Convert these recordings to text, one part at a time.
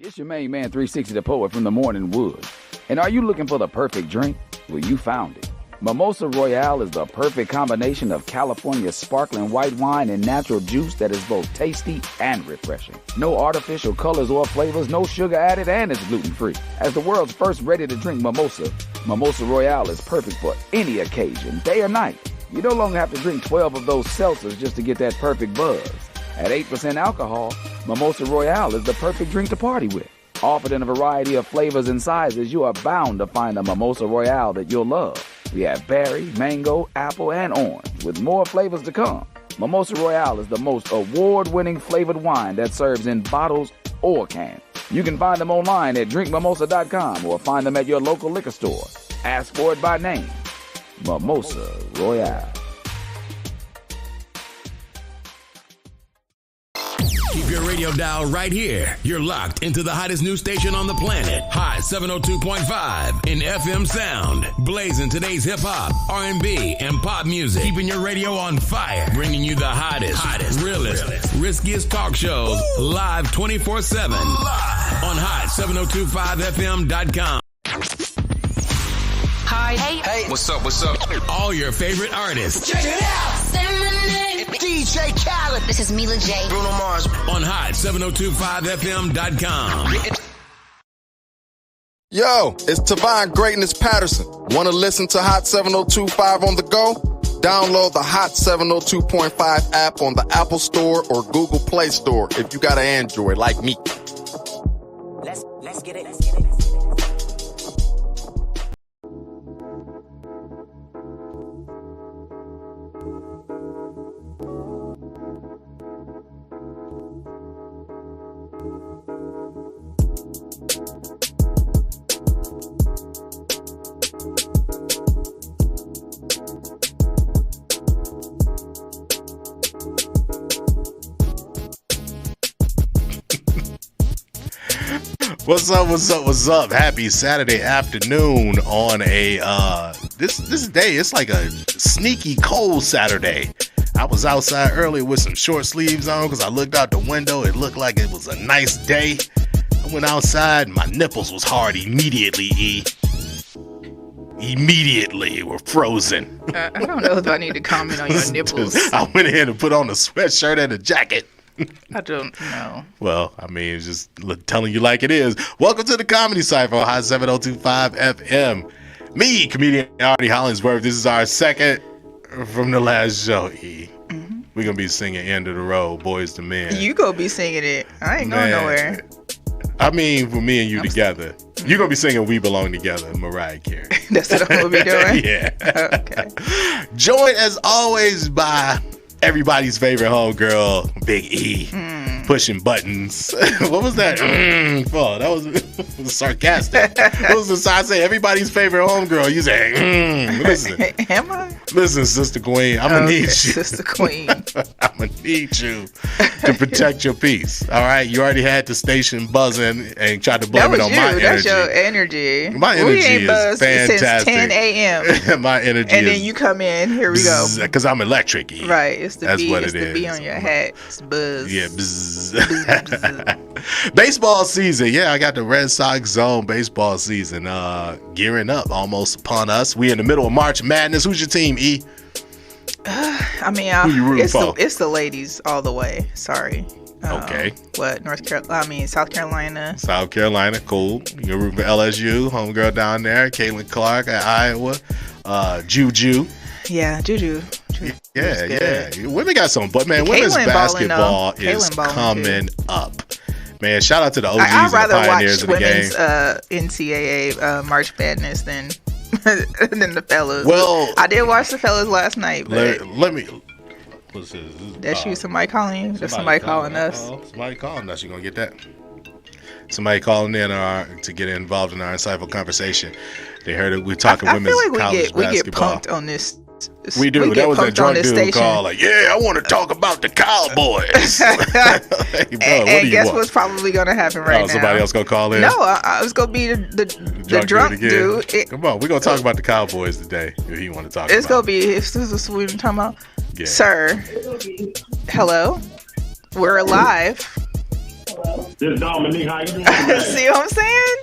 It's your main man 360 the Poet from the Morning Wood. And are you looking for the perfect drink? Well, you found it. Mimosa Royale is the perfect combination of California sparkling white wine and natural juice that is both tasty and refreshing. No artificial colors or flavors, no sugar added, and it's gluten-free. As the world's first ready-to-drink mimosa, Mimosa Royale is perfect for any occasion, day or night. You no longer have to drink 12 of those seltzers just to get that perfect buzz. At 8% alcohol, Mimosa Royale is the perfect drink to party with. Offered in a variety of flavors and sizes, you are bound to find a Mimosa Royale that you'll love. We have berry, mango, apple, and orange, with more flavors to come. Mimosa Royale is the most award-winning flavored wine that serves in bottles or cans. You can find them online at drinkmimosa.com or find them at your local liquor store. Ask for it by name. Mimosa Royale. Keep your radio dial right here. You're locked into the hottest news station on the planet. Hot 702.5 in FM sound. Blazing today's hip-hop, R&B, and pop music. Keeping your radio on fire. Bringing you the hottest, realest, riskiest talk shows live 24/7 on hot7025fm.com. Hi. Hey. What's up? All your favorite artists. Check it out. Say my name. DJ Khaled. This is Mila J. Bruno Mars. On hot7025fm.com. Yo, it's Tavon Greatness Patterson. Want to listen to Hot 702.5 on the go? Download the Hot 702.5 app on the Apple Store or Google Play Store if you got an Android like me. Let's get it. What's up? Happy Saturday afternoon on a this day. It's like a sneaky cold Saturday. I was outside earlier with some short sleeves on because I looked out the window. It looked like it was a nice day. I went outside and my nipples was hard immediately. Immediately were frozen. I don't know if I need to comment on your nipples. I went in and put on a sweatshirt and a jacket. I don't know. Well, I mean, it's just telling you like it is. Welcome to the Comedy Cypher on Hot 702.5 FM. Me, comedian Ardie Hollingsworth. This is our second from the last show, E. Mm-hmm. We're going to be singing End of the Road, Boys to Men. You going to be singing it. I ain't going nowhere. I mean, for me and you together. You're going to be singing We Belong Together, Mariah Carey. That's what I'm going to be doing? Yeah. Okay. Joined, as always, by everybody's favorite homegirl, Big E, pushing buttons. What was that for? That was sarcastic. What was the sign say? Everybody's favorite homegirl. You say, listen. Am I? Listen, Sister Queen, I'm going to need you. Sister Queen. I'm going to need you to protect your peace. All right? You already had the station buzzing and tried to blame it on my energy. That's your energy. My energy is fantastic. Since 10 a.m. My energy and then you come in, here we go. Because I'm electric. E. Right. It's the That's B. what It's it the is. B on your hat. It's buzz. Yeah, bzz. Baseball season. Yeah, I got the Red Sox zone baseball season gearing up almost upon us. We in the middle of March Madness. Who's your team, E? I mean, who you rooting for? It's the ladies all the way. Sorry. Okay. What? South Carolina. South Carolina, cool. You're rooting for LSU, homegirl down there. Caitlin Clark at Iowa. Juju. Yeah, Juju. Yeah. Women got some, but man, women's basketball is coming up. Man, shout out to the OGs I'd rather and the pioneers watch of the game. women's NCAA March Madness than the fellas. Well, I did watch the fellas last night. But let me. What's this? That's you. Somebody calling you? That's somebody calling us. Somebody calling us. You gonna get that? Somebody calling in to get involved in our insightful conversation. They heard it. We're talking women's college basketball. We get punked on this. We do. That was a drunk dude call. Like, yeah, I want to talk about the Cowboys. Hey, bro, and guess what's probably gonna happen right now? Somebody else gonna call in? No, I was gonna be the drunk dude. Come on, we're gonna talk about the Cowboys today. If you want to talk, it's gonna be. If this is what we're talking about, yeah. Sir. Hello, we're alive. This Dominique, how you doing? See what I'm saying?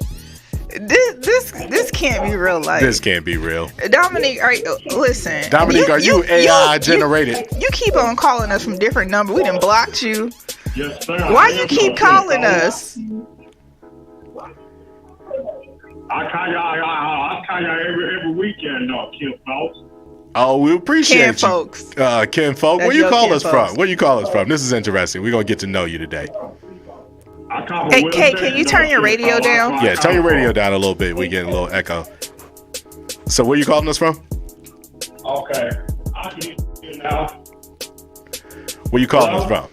This can't be real life. This can't be real. Dominique, listen. Dominique, are you AI generated? You keep on calling us from different numbers. We done blocked you. Yes, sir. Why you keep calling us? I call y'all every weekend, though, Kim folks. Oh, we appreciate Ken you. folks. Ken folk. That's Where you your call Ken us folks. from? Where you call us from? This is interesting. We're going to get to know you today. Hey, Kate, can you turn your radio down? Yeah, turn your radio down a little bit. We get a little echo. So where you calling us from? Okay. I can hear you now. Where you calling us from?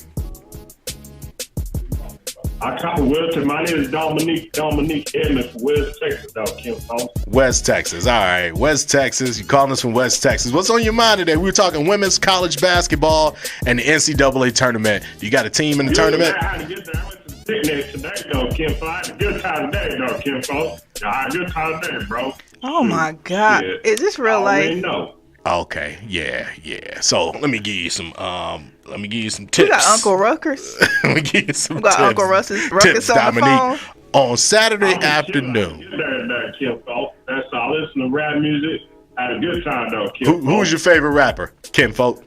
I copy Wilton. My name is Dominique Edmonds from West Texas, though, Kim folks. West Texas. All right. West Texas. You calling us from West Texas. What's on your mind today? We were talking women's college basketball and the NCAA tournament. You got a team in the tournament? I had to get there. I went to the picnic today, though, Kim folks. I had a good time today, though, Kim folks. I had a good time today, bro. Oh, my God. Yeah. Is this real I already life? know. Okay. Yeah. So let me give you some tips. We got Uncle Ruckus. Let me give you some We got tips. Uncle Ruckus Tips, on the phone. On Saturday I'm afternoon. Get there, Kim folks. That's all. Listen to rap music. Had a good time, though, Kim folks. Who's your favorite rapper? Kim folk.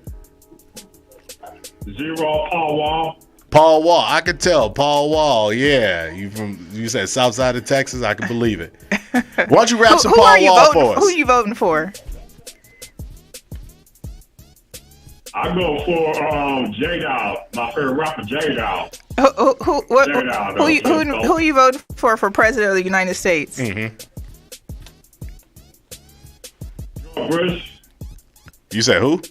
Zero Paul Wall. Paul Wall. I could tell. Paul Wall. Yeah. You said south side of Texas. I can believe it. Why don't you rap some Who Paul are you Wall voting? for us? Who you voting for? I go for J-Dog, my favorite rapper, J-Dog. Who you voting for president of the United States? Mm-hmm. George Bush. You said who?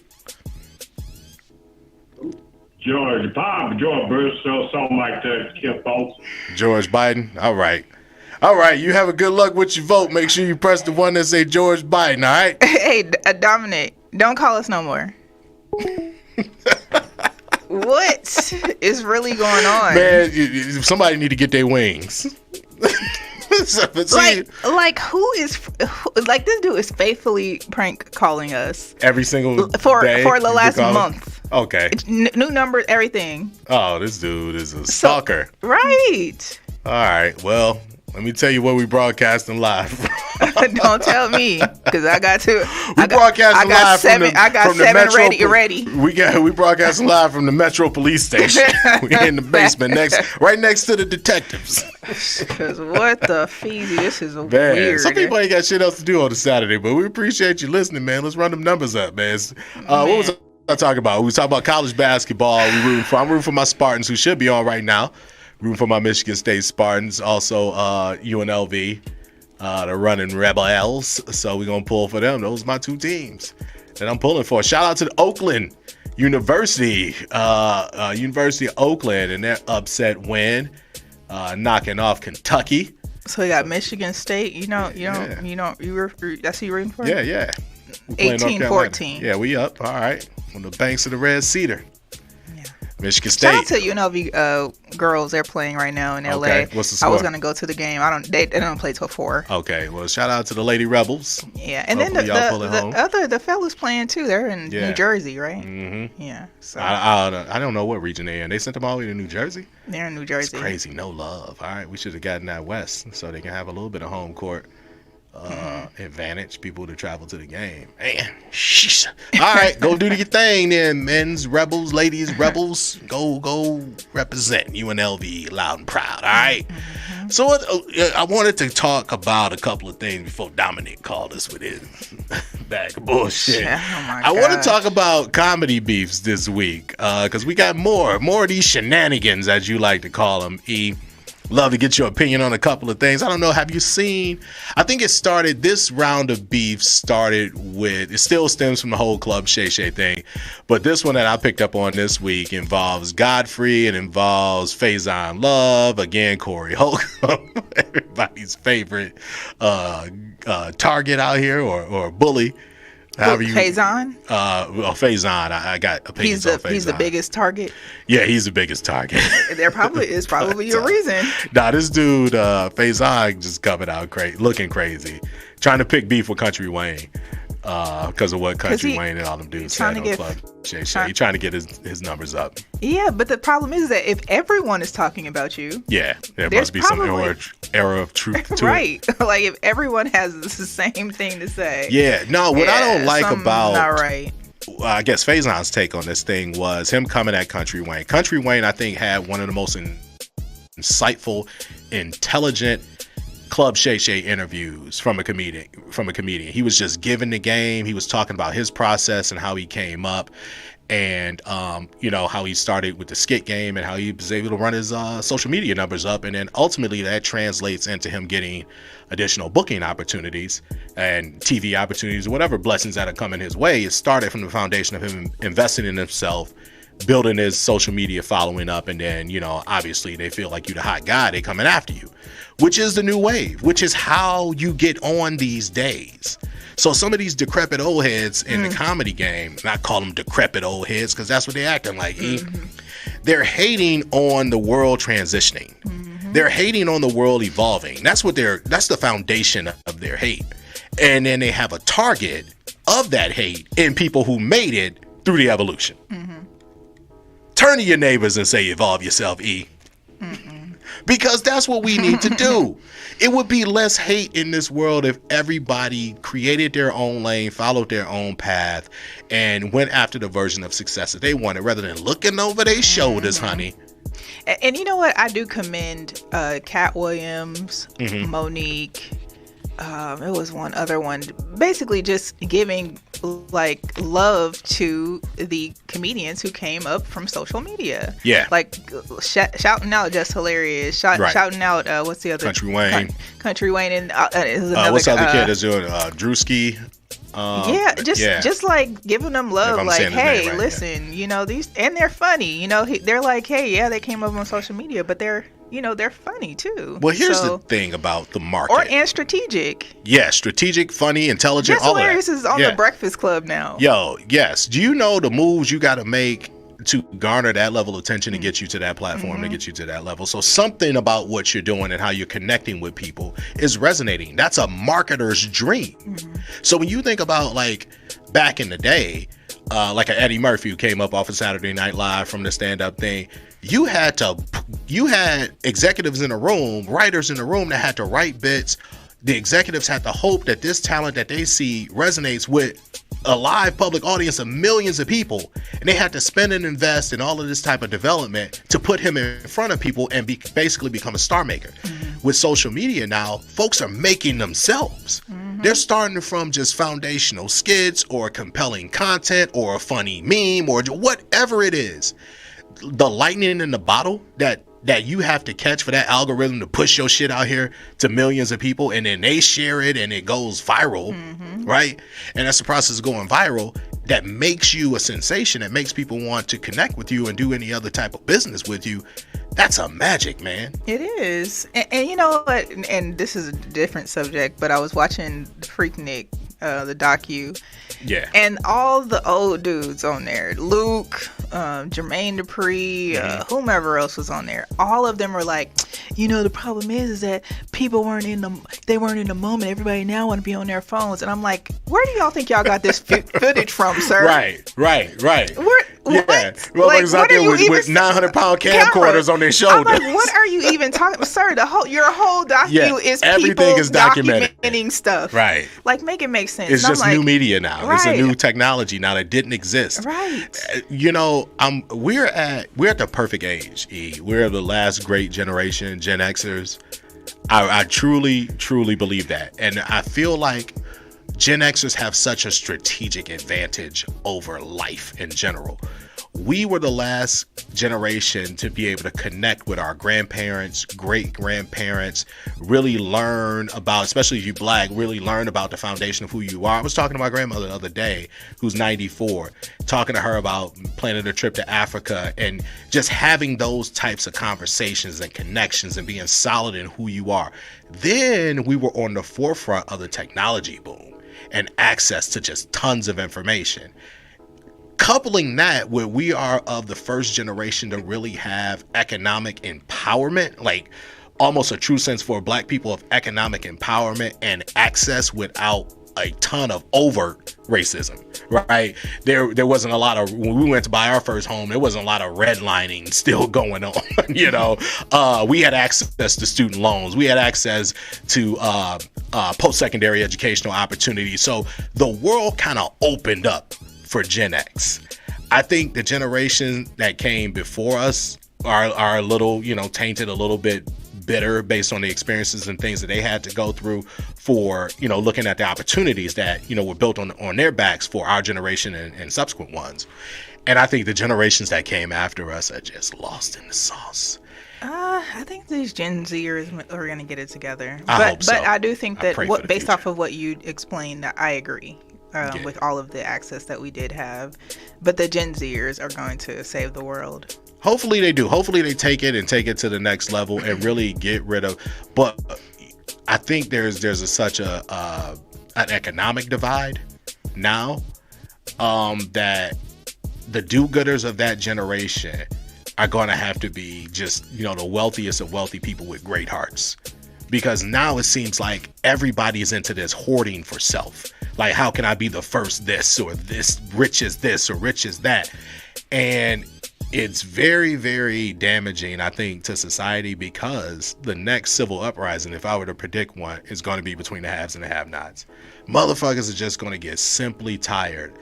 George Bush, so something like that, Kim folks. George Biden. All right. You have a good luck with your vote. Make sure you press the one that say George Biden. All right. Hey, Dominic, don't call us no more. What is really going on? Man, somebody need to get their wings. Like who is this dude is faithfully prank calling us every single for day the last month. Okay. New numbers, everything. Oh, this dude is a stalker. Right. All right. Well, let me tell you where we broadcasting live. Don't tell me, because I got to. We broadcasting live from the Metro. Ready. We broadcasting live from the Metro Police Station. We in the basement right next to the detectives. Because what the feezy, this is man, weird. Some people ain't got shit else to do on a Saturday, but we appreciate you listening, man. Let's run them numbers up, man. What was I talking about? We was talking about college basketball. I'm rooting for my Spartans, who should be on right now. Rooting for my Michigan State Spartans, also UNLV, the running Rebels. So we're going to pull for them. Those are my two teams that I'm pulling for. Shout out to the Oakland University, University of Oakland, and their upset win, knocking off Kentucky. So you got Michigan State. That's who you're rooting for? Yeah. 18-14. Yeah, we up. All right. On the banks of the Red Cedar. Michigan State. Shout out to UNLV girls. They're playing right now in LA. Okay. What's the score? I was gonna go to the game. They don't play till 4. Okay. Well, shout out to the Lady Rebels. Yeah, and hopefully then the fellas playing too. They're in New Jersey, right? Mm-hmm. Yeah. So I don't know what region they're in. They sent them all the way to New Jersey. They're in New Jersey. It's crazy. No love. All right. We should have gotten that west so they can have a little bit of home court advantage. People to travel to the game. Man, sheesh. All right, go do your thing then, men's Rebels, ladies Rebels. Go represent UNLV loud and proud. All right. So I wanted to talk about a couple of things before Dominic called us with his bag of bullshit. Yeah, I want to talk about comedy beefs this week because we got more of these shenanigans, as you like to call them. Love to get your opinion on a couple of things. I don't know. Have you seen? I think this round of beef started with, it still stems from the whole Club Shay Shay thing. But this one that I picked up on this week involves Godfrey. It involves Faison Love. Again, Corey Holcomb, everybody's favorite target out here or bully. Faison? Faison. I got opinions on Faison. He's the biggest target? Yeah, he's the biggest target. There probably is a reason. Nah, this dude, Faison, just coming out looking crazy. Trying to pick beef with Country Wayne. because of what Country Wayne and all them dudes said on Club Shay Shay. He's trying to get his numbers up. Yeah, but the problem is that if everyone is talking about you, there must be some era of truth to right. Like if everyone has the same thing to say. Yeah, no, what I don't like about not right. I guess Faison's take on this thing was him coming at Country Wayne. Country Wayne, I think, had one of the most insightful, intelligent Club Shay Shay interviews from a comedian. He was just giving the game. He was talking about his process and how he came up, and how he started with the skit game and how he was able to run his social media numbers up, and then ultimately that translates into him getting additional booking opportunities and TV opportunities, whatever blessings that are coming his way. It started from the foundation of him investing in himself, building his social media following up, and then obviously they feel like you the hot guy, they coming after you, which is the new wave, which is how you get on these days. So some of these decrepit old heads in the comedy game, and I call them decrepit old heads because that's what they're acting like, they're hating on the world transitioning. They're hating on the world evolving. That's the foundation of their hate. And then they have a target of that hate in people who made it through the evolution. Turn to your neighbors and say, evolve yourself, E. Because that's what we need to do. It would be less hate in this world if everybody created their own lane, followed their own path, and went after the version of success that they wanted, rather than looking over their shoulders, honey. And you know what? I do commend Cat Williams, Monique. It was one other one. Basically, just giving like love to the comedians who came up from social media. Yeah, like shouting out Just Hilarious. Shouting out what's the other? Country Wayne. Country Wayne and another, what's the other kid that's doing Drewski? Just like giving them love, like, hey, right, listen, these, and they're funny, they're like, hey, they came up on social media, but they're funny too. Well, here's the thing about the market, and strategic. Yeah, strategic, funny, intelligent. Just Hilarious is on the Breakfast Club now. Yo, yes. Do you know the moves you got to make to garner that level of attention to get you to that platform, to get you to that level? So something about what you're doing and how you're connecting with people is resonating. That's a marketer's dream. So when you think about like back in the day, like an Eddie Murphy who came up off of Saturday Night Live from the stand-up thing, you had executives in the room, writers in the room that had to write bits. The executives had to hope that this talent that they see resonates with a live public audience of millions of people, and they had to spend and invest in all of this type of development to put him in front of people and basically become a star maker. With social media now, folks are making themselves. They're starting from just foundational skits or compelling content or a funny meme or whatever it is. The lightning in the bottle that you have to catch for that algorithm to push your shit out here to millions of people, and then they share it and it goes viral, right? And that's the process of going viral that makes you a sensation, that makes people want to connect with you and do any other type of business with you. That's a magic, man. It is. And you know what? And this is a different subject, but I was watching Freaknik, the docu. Yeah. And all the old dudes on there, Luke, Jermaine Dupri, whomever else was on there, all of them were like, the problem is that people weren't in the moment. Everybody now want to be on their phones. And I'm like, where do y'all think y'all got this footage from, sir? Right. What? Well, like, out there with 900-pound camcorders on their shoulders. I'm like, what are you even talking about? Sir, your whole docu is everything people is documented. Documenting stuff. Right. Like, make it make sense. It's just new media now. Right. It's a new technology now that didn't exist. Right. We're at the perfect age, E. We're the last great generation, Gen Xers. I truly, truly believe that. And I feel like Gen Xers have such a strategic advantage over life in general. We were the last generation to be able to connect with our grandparents, great-grandparents, really learn about, especially if you're Black, really learn about the foundation of who you are. I was talking to my grandmother the other day, who's 94, talking to her about planning a trip to Africa and just having those types of conversations and connections and being solid in who you are. Then we were on the forefront of the technology boom and access to just tons of information. Coupling that where we are of the first generation to really have economic empowerment, like almost a true sense for Black people of economic empowerment and access without a ton of overt racism, right? There wasn't a lot of, when we went to buy our first home, there wasn't a lot of redlining still going on. You know, we had access to student loans, we had access to post-secondary educational opportunities. So the world kind of opened up for Gen X. I think the generation that came before us are a little, you know, tainted, a little bit bitter based on the experiences and things that they had to go through for, you know, looking at the opportunities that, you know, were built on their backs for our generation and subsequent ones. And I think the generations that came after us are just lost in the sauce. I think these Gen Zers are going to get it together. I hope so. But I do think that based future. Off of what you explained, I agree with all of the access that we did have. But the Gen Zers are going to save the world. Hopefully they do. Hopefully they take it to the next level and really get rid of. But I think there's such an economic divide now that the do-gooders of that generation are going to have to be just, you know, the wealthiest of wealthy people with great hearts. Because now it seems like everybody is into this hoarding for self. Like, how can I be the first this or this, rich as this or rich as that? And it's very, very damaging, I think, to society, because the next civil uprising, if I were to predict one, is going to be between the haves and the have-nots. Motherfuckers are just going to get simply tired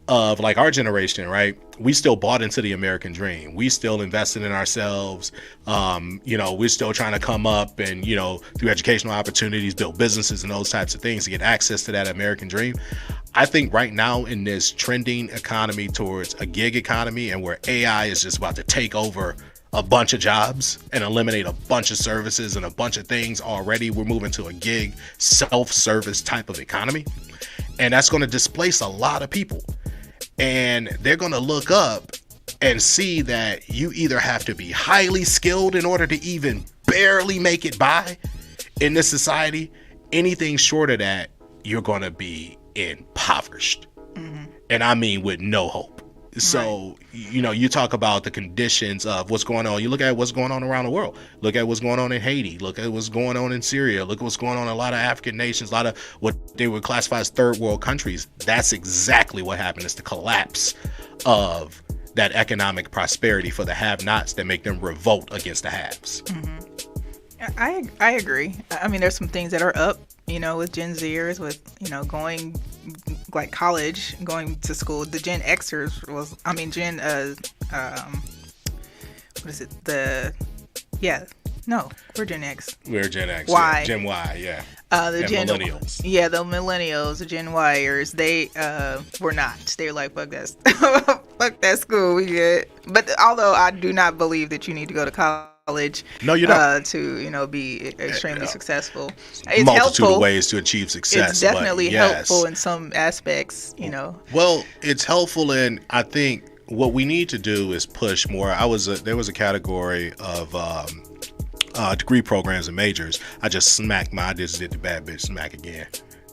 of, like, our generation, right? We still bought into the American dream. We still invested in ourselves. You know, we're still trying to come up and, you know, through educational opportunities, build businesses and those types of things to get access to that American dream. I think right now in this trending economy towards a gig economy, and where AI is just about to take over a bunch of jobs and eliminate a bunch of services and a bunch of things already, we're moving to a gig self-service type of economy. And that's going to displace a lot of people. And they're going to look up and see that you either have to be highly skilled in order to even barely make it by in this society. Anything short of that, you're going to be impoverished. Mm-hmm. And I mean with no hope. So, right. You know, you talk about the conditions of what's going on. You look at what's going on around the world. Look at what's going on in Haiti. Look at what's going on in Syria. Look at what's going on in a lot of African nations, a lot of what they would classify as third world countries. That's exactly what happened. It's the collapse of that economic prosperity for the have-nots that make them revolt against the haves. Mm-hmm. I agree. I mean, there's some things that are up, you know, with Gen Zers, with, you know, going like college, going to school. The Gen Xers we're Gen X. We're Gen X. Y. Yeah. Gen Y, yeah. The and Gen millennials. Yeah, the millennials, the Gen Yers, they were not. They were like, fuck that, fuck that school, we good. But although I do not believe that you need to go to college, no, you don't. to, you know, be extremely successful. It's multitude helpful. Of ways to achieve success. It's definitely helpful in some aspects, you know. Well, it's helpful, and I think what we need to do is push more. There was a category of degree programs and majors. I just did the bad bitch smack again.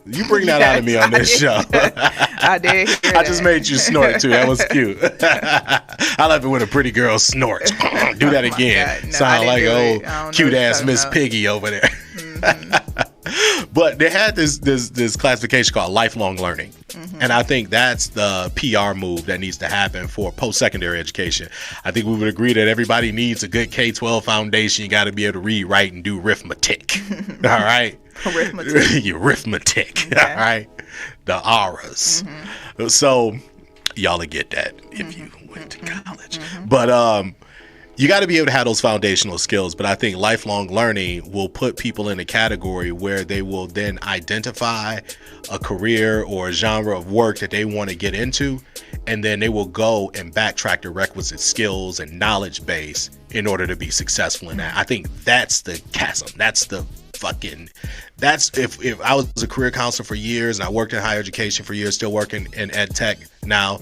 You bring that out of me on this show. I did. I just made you snort too. That was cute. I love it when a pretty girl snorts. Do that again. Sound like old cute ass Miss Piggy over there. Mm-hmm. But they had this classification called lifelong learning. Mm-hmm. And I think that's the PR move that needs to happen for post-secondary education. I think we would agree that everybody needs a good K-12 foundation. You got to be able to read, write, and do arithmetic. All right? Arithmetic. Okay. All right? The auras. Mm-hmm. So y'all will get that if you went to college. Mm-hmm. But you got to be able to have those foundational skills. But I think lifelong learning will put people in a category where they will then identify a career or a genre of work that they want to get into, and then they will go and backtrack the requisite skills and knowledge base in order to be successful in that. I think that's the chasm. That's if I was a career counselor for years and I worked in higher education for years, still working in ed tech now,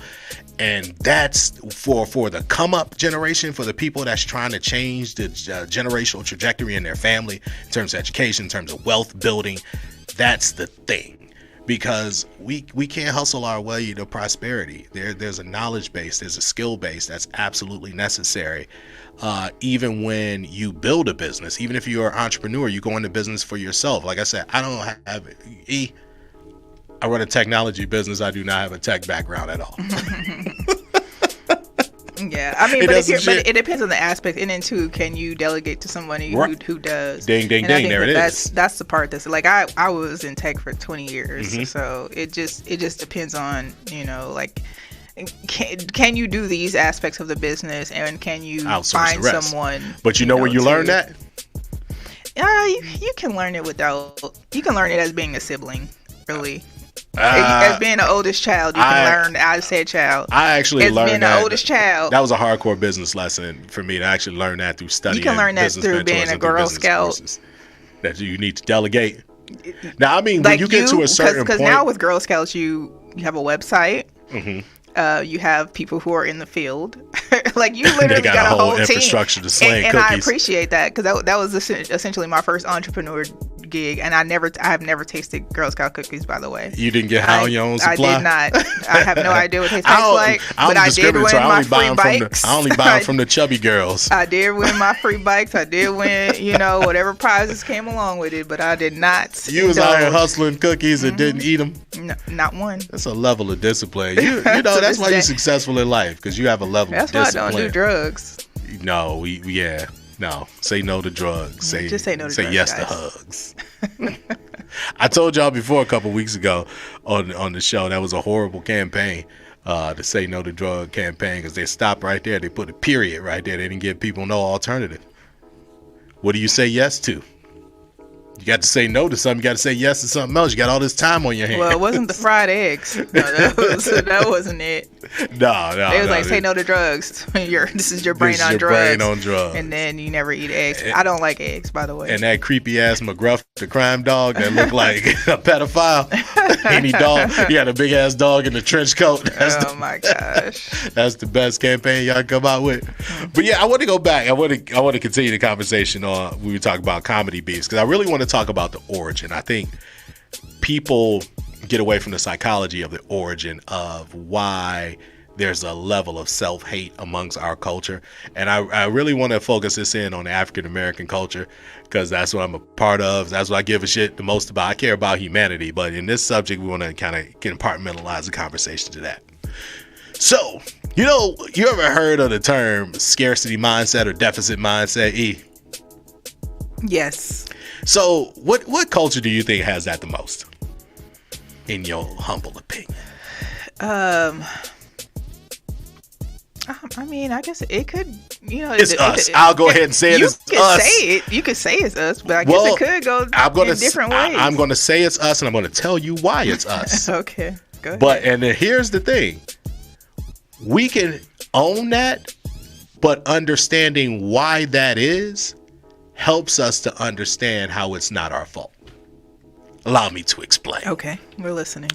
and that's for the come up generation, for the people that's trying to change the generational trajectory in their family in terms of education, in terms of wealth building. That's the thing. Because we can't hustle our way to prosperity. There's a knowledge base, there's a skill base that's absolutely necessary. Even when you build a business, even if you're an entrepreneur, you go into business for yourself. Like I said, I don't have I run a technology business. I do not have a tech background at all. Yeah, I mean, but it depends on the aspect. And then too, can you delegate to somebody who does? Ding, ding, ding. There it is. That's the part that's like I was in tech for 20 years, so it just depends on, you know, like can you do these aspects of the business, and can you find someone? But you know where you learn that? You can learn it you can learn it as being a sibling, really. As being the oldest child, you can learn. I said child. I actually learned being the oldest child. That was a hardcore business lesson for me to actually learn that through studying. You can learn that through being a Girl Scout. That you need to delegate. Now, I mean, like when you get to a certain point, because now with Girl Scouts, you have a website. You have people who are in the field. Like you literally got a whole infrastructure team. To sling and cookies. I appreciate that, because that was essentially my first entrepreneur gig, and I have never tasted Girl Scout cookies, by the way. You didn't get high on your own supply? I did not. I have no idea what they taste like, but I did win my free bikes. I only buy them from the chubby girls. I did win my free bikes. I did win, you know, whatever prizes came along with it, but I did not. You was out here hustling cookies and didn't eat them? No, not one. That's a level of discipline. You know, that's why you're successful in life, because you have a level of discipline. That's why I don't do drugs. No, no. Say no to drugs. Just say no to drugs. Say yes to hugs. I told y'all before a couple weeks ago on the show that was a horrible campaign, to say no to drug campaign, because they stopped right there. They put a period right there. They didn't give people no alternative. What do you say yes to? You got to say no to something. You got to say yes to something else. You got all this time on your hands. Well, it wasn't the fried eggs. No, that wasn't it. No. It was like, say no to drugs. This is your brain on drugs. And then you never eat eggs. I don't like eggs, by the way. And that creepy ass McGruff, the crime dog that looked like a pedophile. Any dog. He had a big ass dog in the trench coat. My gosh. That's the best campaign y'all come out with. But yeah, I want to go back. I want to continue the conversation on we were talking about comedy beats, because I really want to talk about the origin. I think people get away from the psychology of the origin of why there's a level of self-hate amongst our culture. And I really want to focus this in on the African-American culture, because that's what I'm a part of. That's what I give a shit the most about. I care about humanity. But in this subject, we want to kind of compartmentalize the conversation to that. So, you know, you ever heard of the term scarcity mindset or deficit mindset, E? Yes. So, what culture do you think has that the most, in your humble opinion? I mean, I guess it could, you know. It's us. I'll go ahead and say it. It's us. You could say it's us, but I guess it could go in different ways. I'm going to say it's us, and I'm going to tell you why it's us. Okay, go ahead. But, and then here's the thing. We can own that, but understanding why that is helps us to understand how it's not our fault. Allow me to explain. Okay, we're listening.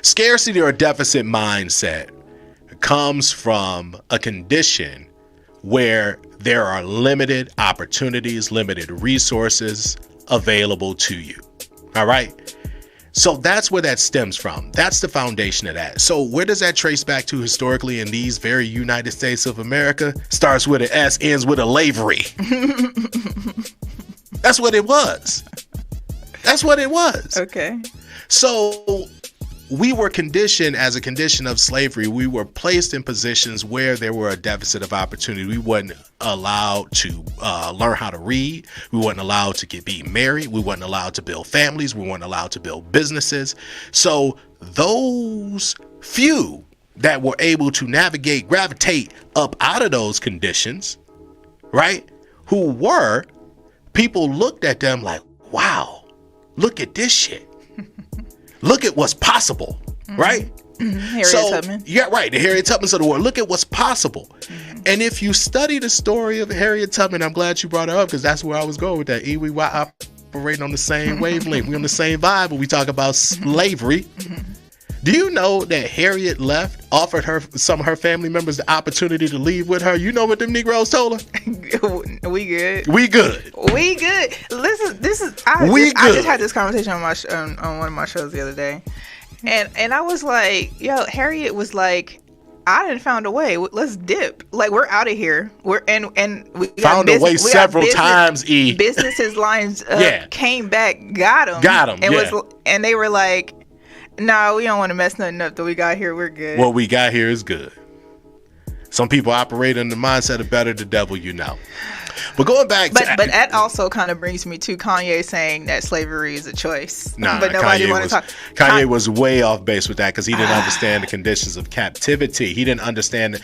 Scarcity or deficit mindset comes from a condition where there are limited opportunities, limited resources available to you. All right? So that's where that stems from. That's the foundation of that. So where does that trace back to historically in these very United States of America? Starts with an S, ends with a lavery. That's what it was. That's what it was. Okay. So we were conditioned as a condition of slavery. We were placed in positions where there were a deficit of opportunity. We weren't allowed to learn how to read. We weren't allowed to be married. We weren't allowed to build families. We weren't allowed to build businesses. So those few that were able to gravitate up out of those conditions, right, who were, people looked at them like, wow, look at this shit. Look at what's possible, right? Harriet Tubman. Yeah, right. The Harriet Tubmans of the world. Look at what's possible. And if you study the story of Harriet Tubman, I'm glad you brought her up, because that's where I was going with that. We operating on the same wavelength. We on the same vibe when we talk about slavery. Do you know that Harriet offered some of her family members the opportunity to leave with her? You know what them Negroes told her? We good. Listen, I just had this conversation on one of my shows the other day, and I was like, yo, Harriet was like, I done found a way. Let's dip. Like, we're out of here. We found a way several times. Businesses lines came back, got them, and they were like. No, we don't want to mess nothing up that we got here. We're good. What we got here is good. Some people operate in the mindset of better the devil you know. But going back but that also kind of brings me to Kanye saying that slavery is a choice. Nah, but nobody want to talk. Kanye was way off base with that because he didn't understand the conditions of captivity. He didn't understand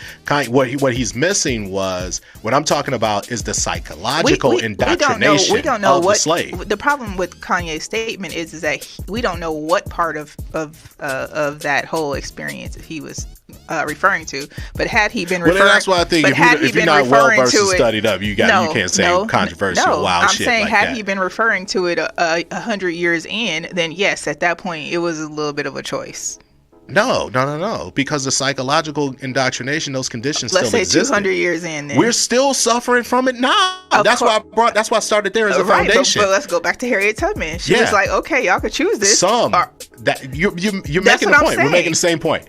what he's missing was what I'm talking about is the psychological indoctrination we don't know of what the slave. The problem with Kanye's statement is that we don't know what part of that whole experience he was referring to. But had he been referring, that's why I think if you're not well versed and studied up, you can't say controversial wild shit. I'm saying like had that. he been referring to it 100 years in, then yes, at that point it was a little bit of a choice. No. Because the psychological indoctrination, those conditions Let's still say exist. 200 years in. Then. We're still suffering from it now. That's why I started there as a foundation. But let's go back to Harriet Tubman. She was like, okay, y'all could choose this. You're making the point. We're making the same point.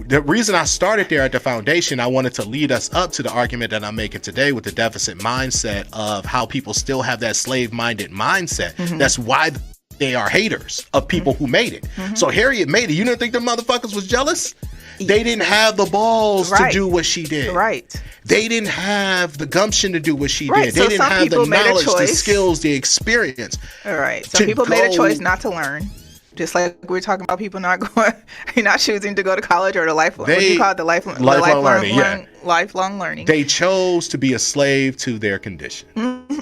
The reason I started there at the foundation, I wanted to lead us up to the argument that I'm making today with the deficit mindset of how people still have that slave-minded mindset. Mm-hmm. That's why they are haters of people who made it. Mm-hmm. So Harriet made it. You didn't think the motherfuckers was jealous? They didn't have the balls to do what she did. Right. They didn't have the gumption to do what she did. So they didn't have the knowledge, the skills, the experience. All right. Some people made a choice not to learn. Just like we're talking about people not choosing to go to college or the lifelong learning. They chose to be a slave to their condition. Mm-hmm.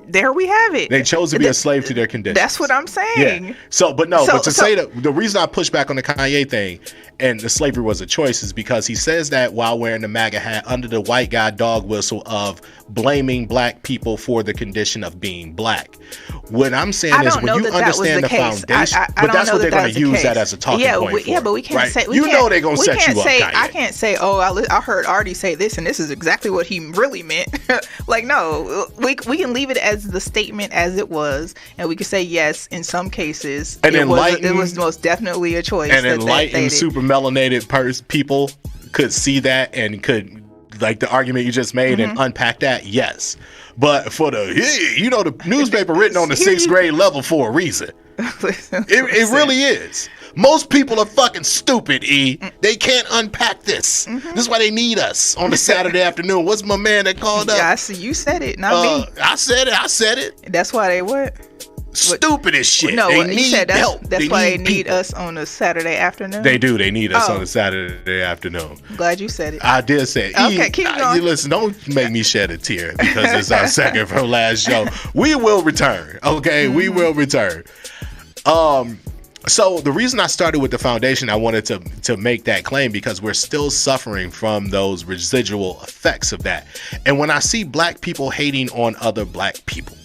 There we have it. They chose to be a slave to their condition. That's what I'm saying. Yeah. To say that the reason I push back on the Kanye thing and the slavery was a choice is because he says that while wearing the MAGA hat under the white guy dog whistle of blaming black people for the condition of being black. What I'm saying is when you understand the foundation, but that's what they're going to use that as a talking point for. Yeah, but we can't say they're going to set you up. Kanye. I can't say, I heard Ardie say this and this is exactly what he really meant. Like, no, we can leave it as the statement as it was, and we can say yes in some cases. And it was most definitely a choice. And enlightened, super melanated people could see that and could, like the argument you just made, and unpack that. Yes, but for the newspaper written on the 6th grade level for a reason. It really is. Most people are fucking stupid, E. They can't unpack this. Mm-hmm. This is why they need us on a Saturday afternoon. What's my man that called up? Yeah, I see you said it, not me. I said it. That's why they what? Stupid as shit. No, they need you said help. That's why they need us on a Saturday afternoon. They do. They need us on a Saturday afternoon. Glad you said it. I did say it. Okay, keep going. Listen, don't make me shed a tear because it's our second from last show. We will return. Okay, we will return. So the reason I started with the foundation, I wanted to make that claim because we're still suffering from those residual effects of that. And when I see black people hating on other black people,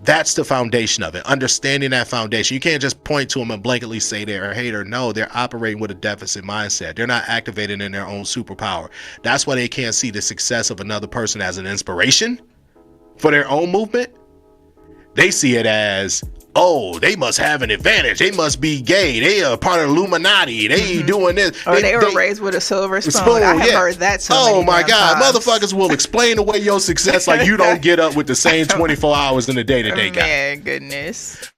that's the foundation of it. Understanding that foundation. You can't just point to them and blanketly say they're a hater. No, they're operating with a deficit mindset. They're not activated in their own superpower. That's why they can't see the success of another person as an inspiration for their own movement. They see it as, oh, they must have an advantage. They must be gay. They are part of Illuminati. They doing this. Or they were raised with a silver spoon. I have heard that so many my God. times. Motherfuckers will explain away your success like you don't get up with the same 24 hours in the day that they got. Man, goodness.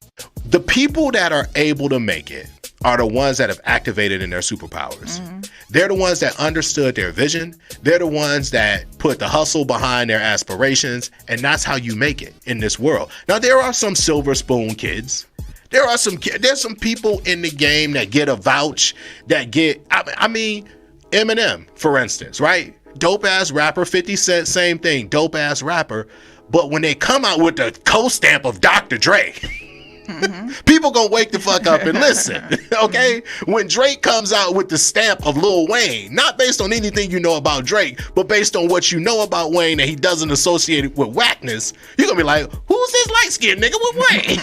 The people that are able to make it are the ones that have activated in their superpowers. Mm-hmm. They're the ones that understood their vision. They're the ones that put the hustle behind their aspirations. And that's how you make it in this world. Now, there are some silver spoon kids. There's some people in the game that get a vouch, that get, I mean, Eminem, for instance, right? Dope ass rapper, 50 Cent, same thing, dope ass rapper. But when they come out with the co-stamp of Dr. Dre, people gonna wake the fuck up and listen, okay? When Drake comes out with the stamp of Lil Wayne, not based on anything you know about Drake, but based on what you know about Wayne that he doesn't associate it with whackness, you're gonna be like, who's this light-skinned nigga with Wayne?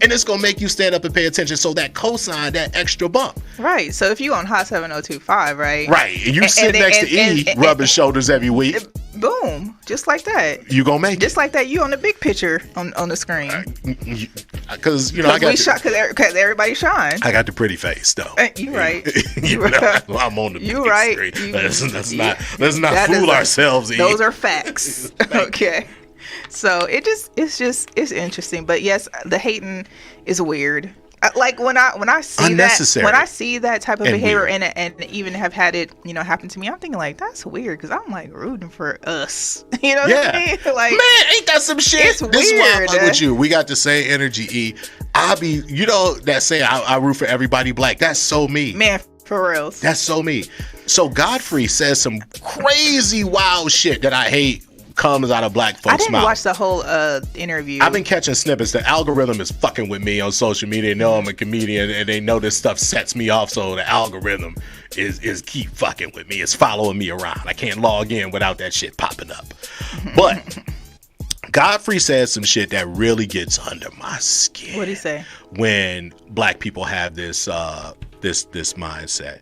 And it's gonna make you stand up and pay attention. So that cosign, that extra bump. Right, so if you on Hot 7025, right? Right, and you sit next to E, rubbing shoulders every week. Boom, just like that. You gonna make it. Just like that, you on the big picture on the screen. Because I got because everybody shine. I got the pretty face though. You right. I'm on the big screen. Let's not fool ourselves. Those are facts. Okay. So it's interesting, but yes, the hating is weird. Like when I see Unnecessary. when I see that type of And behavior weird. and even have had it, happen to me, I'm thinking like that's weird because I'm like rooting for us. You know what I mean? Like, man, ain't that some shit? It's This is why I weird. fuck with you. We got the same energy, E. I be, that saying, I root for everybody black. That's so me. Man, for real. That's so me. So Godfrey says some crazy wild shit that I hate comes out of black folks' I didn't mouth. watch the whole interview. I've been catching snippets. The algorithm is fucking with me on social media. They know I'm a comedian and they know this stuff sets me off. So the algorithm is keep fucking with me. It's following me around. I can't log in without that shit popping up. But Godfrey says some shit that really gets under my skin. What'd he say? When black people have this this mindset.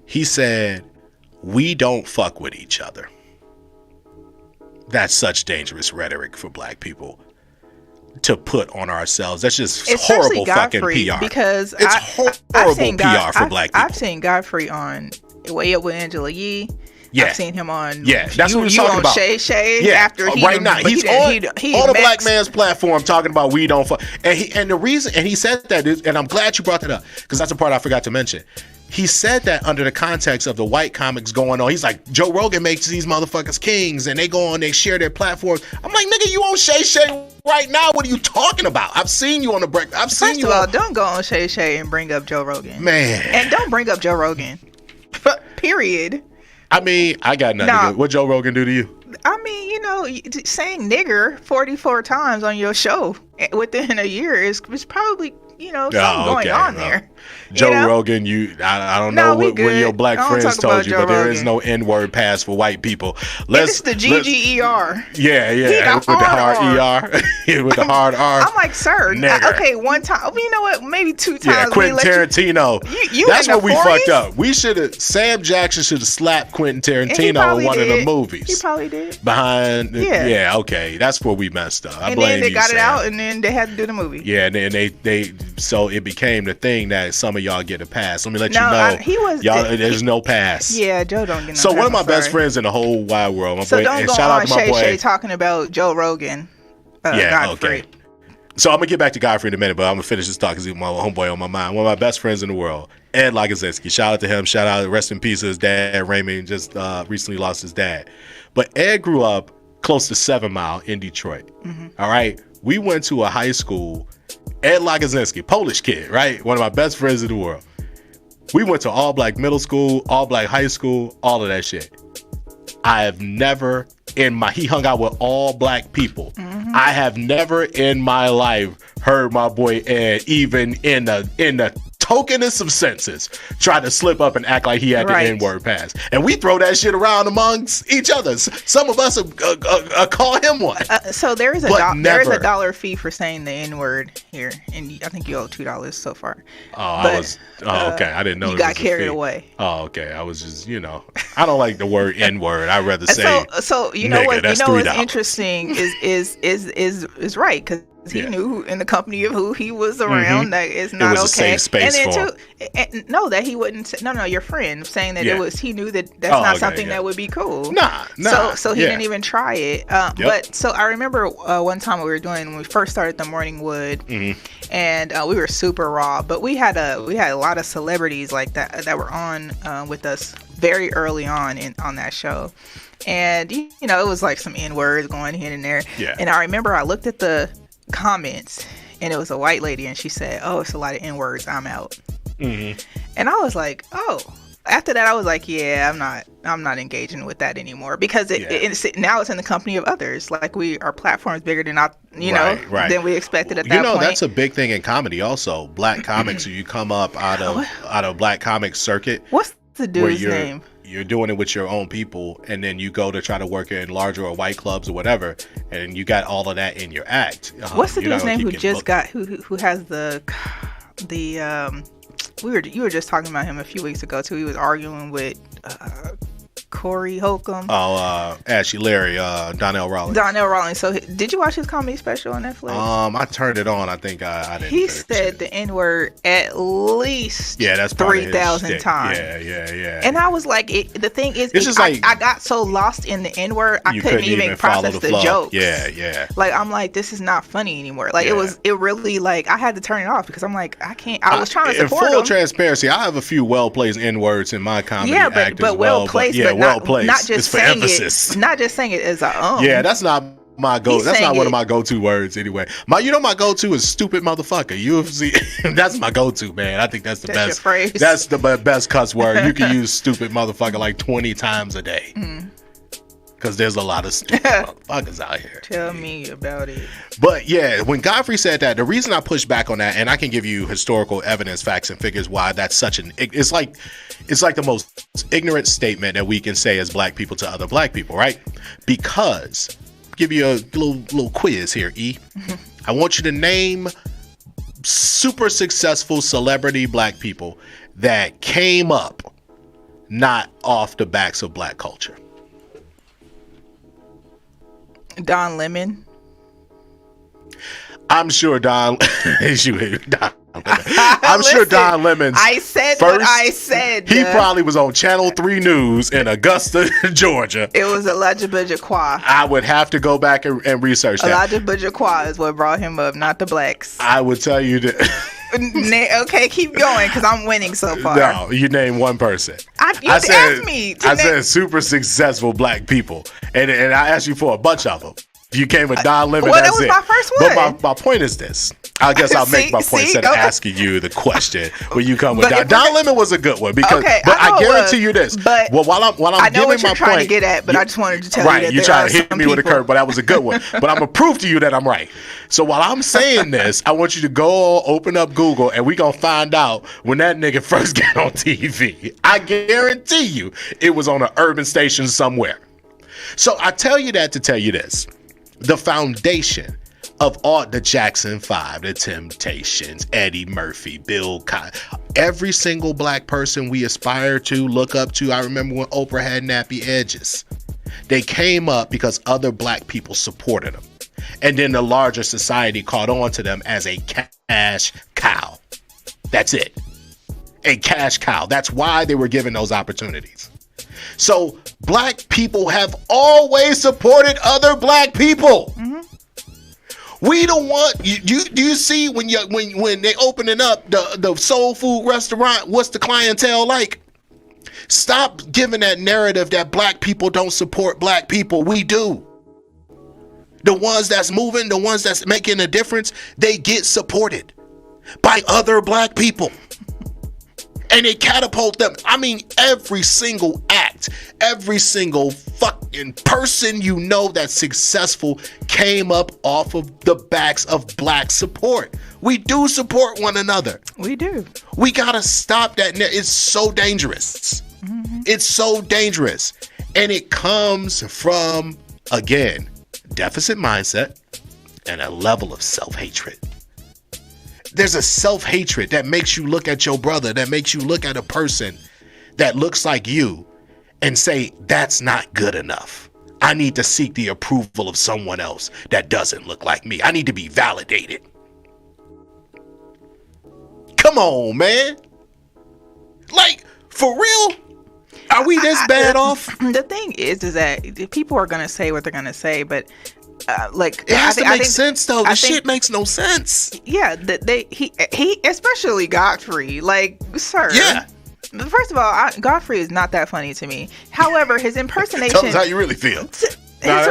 He said, "We don't fuck with each other." That's such dangerous rhetoric for black people to put on ourselves. That's just horrible fucking PR. Because it's horrible PR for black people. I've seen Godfrey on Way Up with Angela Yee. Yeah. I've seen him on. Yeah, that's what we're talking on about. Shay. Yeah, after he right now he's on the black Max. man's platform talking about we don't fuck. And the reason, and he said that, and I'm glad you brought that up because that's the part I forgot to mention. He said that under the context of the white comics going on. He's like, Joe Rogan makes these motherfuckers kings and they go on, they share their platforms. I'm like, nigga, you on Shay right now. What are you talking about? I've seen you on the break. I've seen First you of all, on... don't go on Shay and bring up Joe Rogan. Man. And don't bring up Joe Rogan. Period. I mean, I got nothing to do. What Joe Rogan do to you? I mean, saying nigger 44 times on your show within a year is probably, something going on there. Joe Rogan, I don't know what your black friends told you, but there is no N-word pass for white people. It's the GGER. Yeah, with the hard ER. With the hard R. I'm like, sir, okay, one time, you know what, maybe two times. Yeah, Quentin Tarantino. That's where we fucked up. Sam Jackson should have slapped Quentin Tarantino in one of the movies. He probably did. Behind, yeah, okay, that's where we messed up. I blame you, and then they got Sam. it out, and then they had to do the movie. Yeah, and then so it became the thing that some of y'all get a pass. Let me let you know, there's no pass. Yeah, Joe don't get no So pass. one of my best friends in the whole wide world, my boy, don't and go shout on out to my boy. Shay talking about Joe Rogan. Godfrey. Okay. So I'm gonna get back to Godfrey in a minute, but I'm gonna finish this talk because he's my homeboy on my mind. One of my best friends in the world, Ed Lagazinski. Shout out to him. Shout out, rest in peace to his dad. Raymond just recently lost his dad. But Ed grew up close to 7 Mile in Detroit. Mm-hmm. All right. We went to a high school, Ed Lagazinski, Polish kid, right? One of my best friends in the world. We went to all black middle school, all black high school, all of that shit. I have never he hung out with all black people. Mm-hmm. I have never in my life heard my boy Ed, even in the tokenest of senses, try to slip up and act like he had the N-word pass. And we throw that shit around amongst each other. Some of us call him one. So there is a $1 fee for saying the N-word here, and I think you owe $2 so far. Okay. I didn't know you got carried away. Oh, okay. I was just, I don't like the word N-word. I'd rather say so you know what? What's interesting is right, because he knew in the company of who he was around that is not okay. It was a safe space and for him. No, that he wouldn't say, no, your friend saying that he knew that that's not something that would be cool. Nah. So he didn't even try it. But so I remember one time when we first started the Morning Wood, and we were super raw, but we had a lot of celebrities like that were on with us very early on on that show. And it was like some N-words going here and there. Yeah. And I remember I looked at the comments, and it was a white lady, and she said, "Oh, it's a lot of N-words. I'm out." Mm-hmm. And I was like, "Oh." After that, I was like, "Yeah, I'm not engaging with that anymore," because now it's in the company of others. Like our platform's bigger than than we expected at that point. That's a big thing in comedy. Also, black comics. You come up out of black comic circuit. What's the dude's name? You're doing it with your own people, and then you go to try to work in larger or white clubs or whatever, and you got all of that in your act. What's the dude's name who just got who has the you were just talking about him a few weeks ago too. He was arguing with Corey Holcomb. Oh, Ashley Larry, Donnell Rawlings. Donnell Rawlings. So did you watch his comedy special on Netflix? I turned it on. I think I didn't. He said the N-word at least that's 3,000 times. Yeah. And I was like, the thing is, it's just I got so lost in the N-word, I couldn't even process the jokes. Yeah. Like, I'm like, this is not funny anymore. Like, it really, like, I had to turn it off because I'm like, I can't. I was trying to support in full him. Transparency, I have a few well-placed N-words in my comedy act but as well. Well-placed, but well-placed. Not just it's for saying emphasis. not just saying it as a Yeah, that's not my go. That's not one of my go-to words anyway. My go-to is stupid motherfucker. UFC. That's my go-to, man. I think that's the best. Your phrase. That's the best cuss word. You can use stupid motherfucker like 20 times a day. Because there's a lot of stupid motherfuckers out here. Tell me about it. But yeah, when Godfrey said that, the reason I pushed back on that, and I can give you historical evidence, facts, and figures why that's such an it's like the most ignorant statement that we can say as black people to other black people, right? Because give you a little quiz here, E. I want you to name super successful celebrity black people that came up not off the backs of black culture. Don Lemon. I'm sure Don I'm sure Don Lemon's I said first, what I said. He probably was on Channel 3 News in Augusta, Georgia. It was Elijah Bajaqua. I would have to go back and research that. Elijah Bajaqua is what brought him up, not the blacks. I would tell you that. Okay, keep going because I'm winning so far. No, you name one person. You asked me. I said super successful black people, and I asked you for a bunch of them. You came with Don Lemon. Well, that's that was it. my first one. But my point is this. I guess I'll make my point instead of asking you the question when you come with Don Lemon was a good one because. Okay, but I guarantee you this. But while I'm I know giving what you're my trying point, to get at, but I just wanted to tell right, you that you trying to hit me with a people. curve, but that was a good one. But I'm gonna prove to you that I'm right. So while I'm saying this, I want you to go open up Google and we gonna find out when that nigga first got on TV. I guarantee you it was on an urban station somewhere. So I tell you that to tell you this. The foundation of all the Jackson 5, the Temptations, Eddie Murphy, Bill Cosby, every single black person we aspire to, look up to. I remember when Oprah had nappy edges. They came up because other black people supported them. And then the larger society caught on to them as a cash cow. That's it. A cash cow. That's why they were given those opportunities. So black people have always supported other black people. Mm-hmm. We don't want you. Do you see when they opening up the soul food restaurant? What's the clientele like? Stop giving that narrative that black people don't support black people. We do. The ones that's moving, the ones that's making a difference, they get supported by other black people. And they catapult them. I mean, every single act, every single fucking person you know that's successful came up off of the backs of black support. We do support one another. We do. We gotta stop that. It's so dangerous. Mm-hmm. It's so dangerous. And it comes from, again, deficit mindset and a level of self-hatred. There's a self-hatred that makes you look at your brother, that makes you look at a person that looks like you and say, that's not good enough. I need to seek the approval of someone else that doesn't look like me. I need to be validated. Come on, man. Like, for real? Are we this bad off? The thing is that people are going to say what they're going to say, but it has to make sense though. The shit makes no sense. Yeah, he especially Godfrey, like, sir. Yeah. First of all, Godfrey is not that funny to me. However, his impersonation. Tell us how you really feel. His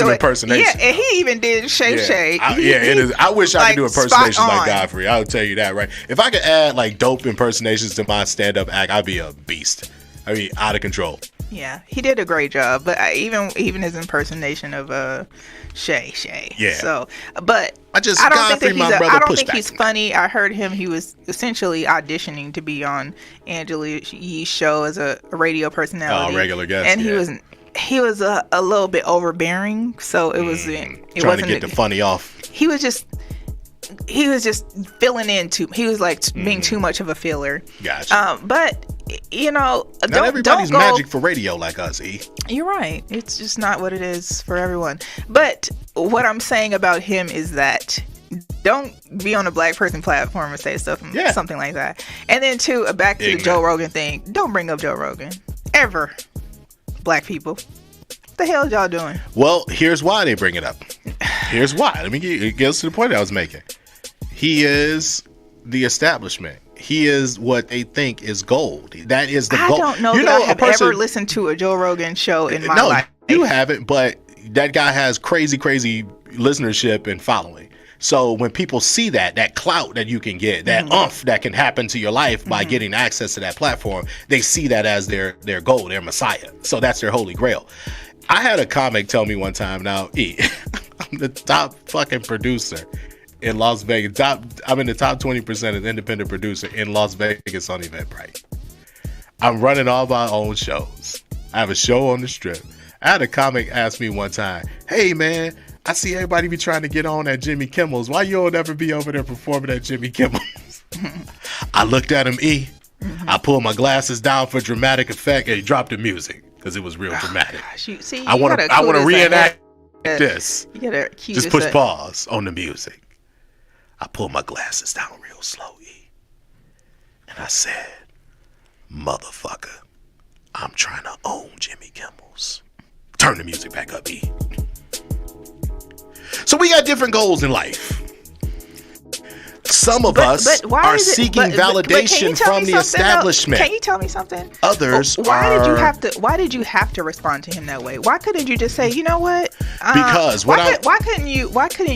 impersonation. Yeah, and he even did Shay. It is. I wish I could do impersonations like Godfrey. I'll tell you that, right? If I could add like dope impersonations to my stand-up act, I'd be a beast. I mean, out of control. Yeah, he did a great job, but even his impersonation of Shay. Yeah. So, but I don't think he's funny. I heard him. He was essentially auditioning to be on Angela Yee's show as a radio personality. Oh, regular guest. And he was a little bit overbearing. So it was trying to get the funny off. He was just filling in too. He was like being too much of a filler. Gotcha. But Not everybody's magic for radio like us, E. You're right. It's just not what it is for everyone. But what I'm saying about him is that don't be on a black person platform and say something like that. And then two, back to the Joe Rogan thing. Don't bring up Joe Rogan ever. Black people. What the hell y'all doing? Well, here's why they bring it up. Here's why. Let me get us to the point I was making. He is the establishment. He is what they think is gold. That is the gold. I don't know that I have ever listened to a Joe Rogan show in my life. No, you haven't, but that guy has crazy listenership and following. So when people see that clout that you can get, that oomph that can happen to your life by getting access to that platform, they see that as their goal, their messiah. So that's their holy grail. I had a comic tell me one time, now, E, I'm the top fucking producer in Las Vegas. I'm in the top 20% as independent producer in Las Vegas on Eventbrite. I'm running all my own shows. I have a show on the Strip. I had a comic ask me one time, hey man, I see everybody be trying to get on at Jimmy Kimmel's. Why you don't ever be over there performing at Jimmy Kimmel's? I looked at him, E. I pulled my glasses down for dramatic effect and he dropped the music because it was real dramatic. I want to reenact this. Just push pause on the music. I pulled my glasses down real slow, E. And I said, motherfucker, I'm trying to own Jimmy Kimmel's. Turn the music back up, E. So we got different goals in life. Some of us are seeking validation from the establishment. Can you tell me something? Others Why did you have to respond to him that way? Why couldn't you just say, you know what? Why couldn't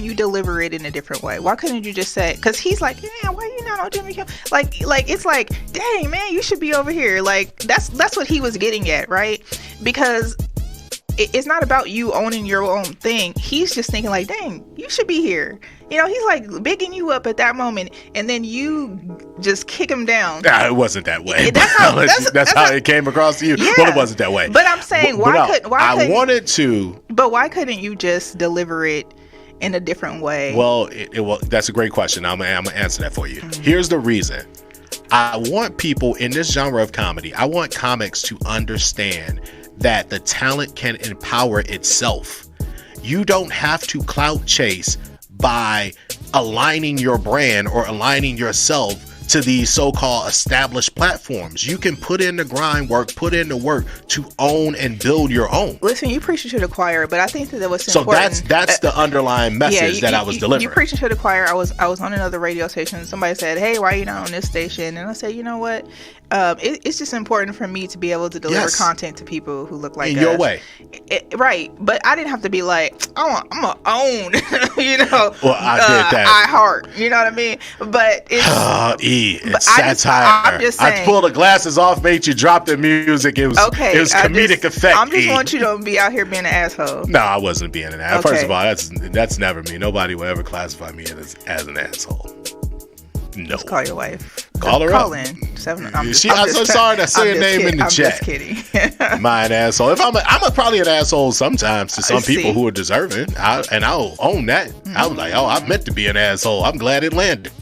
you deliver it in a different way? Why couldn't you just say? Because he's like, yeah, why you not on Jimmy Kimmel? Like it's like, dang man, you should be over here. Like that's what he was getting at, right? Because it's not about you owning your own thing. He's just thinking like, dang, you should be here. He's like bigging you up at that moment, and then you just kick him down. Nah, it wasn't that way. That's how it came across to you. Yeah. Well, it wasn't that way. But I'm saying, why couldn't you just deliver it in a different way? Well, that's a great question. I'm gonna answer that for you. Here's the reason. I want people in this genre of comedy, I want comics to understand that the talent can empower itself. You don't have to clout chase by aligning your brand or aligning yourself to these so-called established platforms. You can put in the grind work, put in the work to own and build your own. Listen, you preaching to the choir, but I think that was important. So that's the underlying message that I was delivering. You preaching to the choir. I was on another radio station. Somebody said, hey, why are you not on this station? And I said, you know what? It's just important for me to be able to deliver content to people who look like us. In your way. Right. But I didn't have to be like, I'm going to own, Well, I did that. I heart. You know what I mean? But it's... It's satire. I'm just saying, I pulled the glasses off, made you drop the music. It was comedic effect. I just want you to be out here being an asshole. No, I wasn't being an asshole. First of all, that's never me. Nobody will ever classify me as an asshole. No. Just call your wife. Call her Call up. in. I'm so sorry to say your name in the chat. I'm just kidding. My an asshole. If I'm probably an asshole sometimes to some people who are deserving, and I'll own that. I was like, I meant to be an asshole. I'm glad it landed.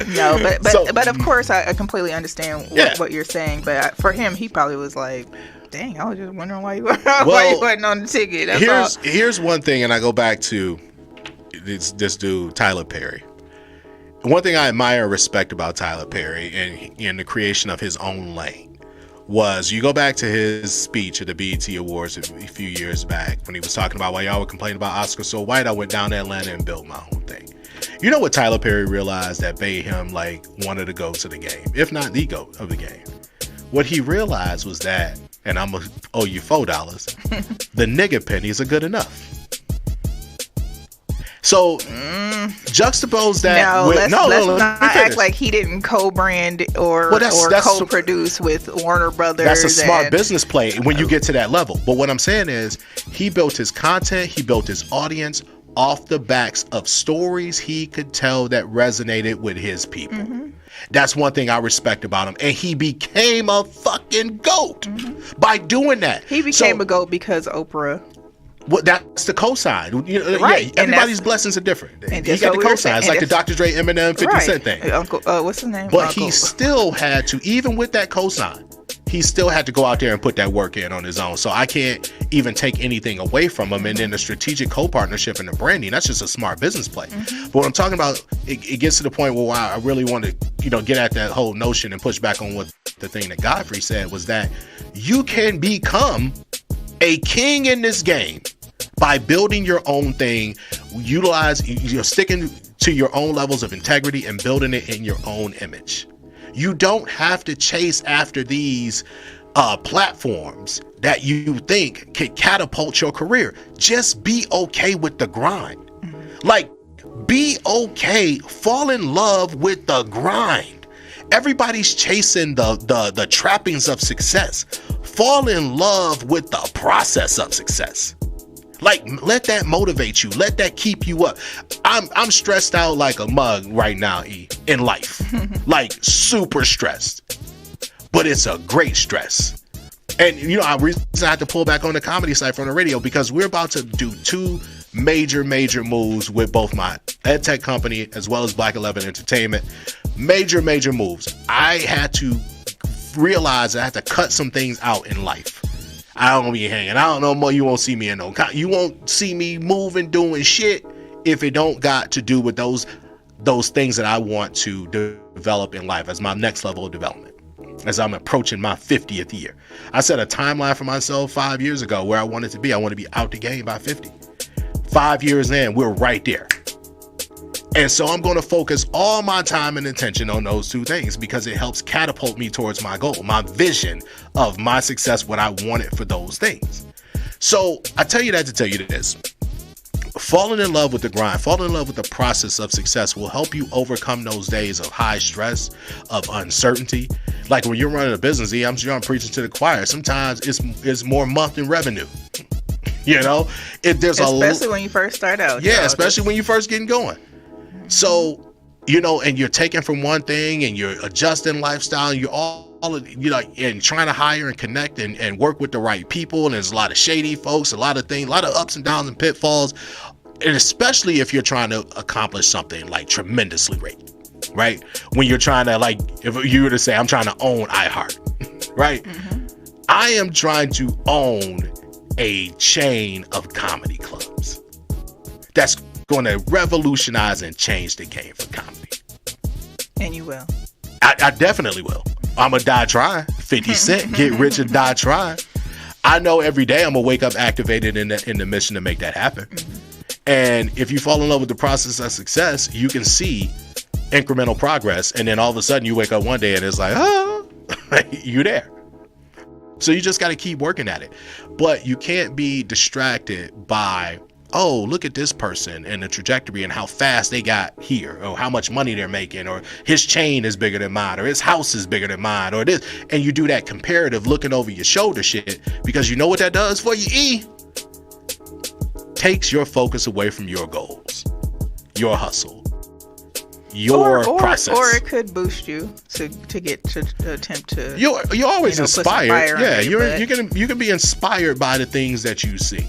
No, but of course I completely understand what you're saying. But for him, he probably was like, dang, I was just wondering why you wasn't on the ticket. Here's one thing, and I go back to this dude Tyler Perry. One thing I admire and respect about Tyler Perry and in the creation of his own lane was, you go back to his speech at the BET Awards a few years back when he was talking about why y'all were complaining about Oscar so white. I went down to Atlanta and built my own thing. You know what Tyler Perry realized that made him wanted to go to the game, if not the GOAT of the game? What he realized was that, and I'm gonna owe you $4, the nigga pennies are good enough. So juxtapose that let's not act like he didn't co-brand or co-produce with Warner Brothers. That's a smart business play when you get to that level. But what I'm saying is, he built his content, he built his audience off the backs of stories he could tell that resonated with his people. Mm-hmm. That's one thing I respect about him. And he became a fucking GOAT by doing that. He became a GOAT because Oprah Well, that's the cosign. You know, Right. Yeah, everybody's blessings are different. And He that's got the what we were cosigns, saying. like the And Dr. Dre, Eminem, 50 Cent thing. Uncle, what's his name? But Uncle. he still had to, even with that cosign, he still had to go out there and put that work in on his own. So I can't even take anything away from him. And then the strategic co-partnership and the branding, that's just a smart business play. But what I'm talking about, it gets to the point where I really want to, get at that whole notion and push back on what the thing that Godfrey said was that you can become a king in this game by building your own thing, sticking to your own levels of integrity and building it in your own image. You don't have to chase after these platforms that you think could catapult your career. Just be okay with the grind. Like, be okay. Fall in love with the grind. Everybody's chasing the trappings of success. Fall in love with the process of success. Like, let that motivate you. Let that keep you up. I'm stressed out like a mug right now, in life. Like, super stressed. But it's a great stress. And, I had to pull back on the comedy side from the radio because we're about to do two major moves with both my ed tech company as well as Black 11 Entertainment. Major moves. I had to realize I had to cut some things out in life. I don't be hanging out no more. You won't see me you won't see me moving, doing shit if it don't got to do with those things that I want to develop in life as my next level of development. As I'm approaching my 50th year. I set a timeline for myself 5 years ago where I wanted to be. I want to be out the game by 50. 5 years in, we're right there. And so I'm going to focus all my time and attention on those two things because it helps catapult me towards my goal, my vision of my success, what I wanted for those things. So I tell you that to tell you this. Falling in love with the grind, falling in love with the process of success will help you overcome those days of high stress, of uncertainty. Like when you're running a business, I'm sure I'm preaching to the choir. Sometimes it's more month than revenue. Especially when you first start out. Yeah, especially when you're first getting going. So, and you're taking from one thing and you're adjusting lifestyle and you're all and trying to hire and connect and work with the right people. And there's a lot of shady folks, a lot of things, a lot of ups and downs and pitfalls. And especially if you're trying to accomplish something like tremendously great, right? When you're trying to, like, if you were to say, I'm trying to own iHeart, right? I am trying to own a chain of comedy clubs. That's going to revolutionize and change the game for comedy. And you will. I definitely will. I'm going to die trying. 50 Cent, get rich and die trying. I know every day I'm going to wake up activated in the mission to make that happen. And if you fall in love with the process of success, you can see incremental progress. And then all of a sudden you wake up one day and it's like, you there. So you just got to keep working at it. But you can't be distracted by, oh, look at this person and the trajectory and how fast they got here, or how much money they're making, or his chain is bigger than mine, or his house is bigger than mine, or this. And you do that comparative looking over your shoulder shit, because you know what that does for you, takes your focus away from your goals, your hustle, your process. Or it could boost you to get to attempt to. You're always inspired. Yeah, you can be inspired by the things that you see.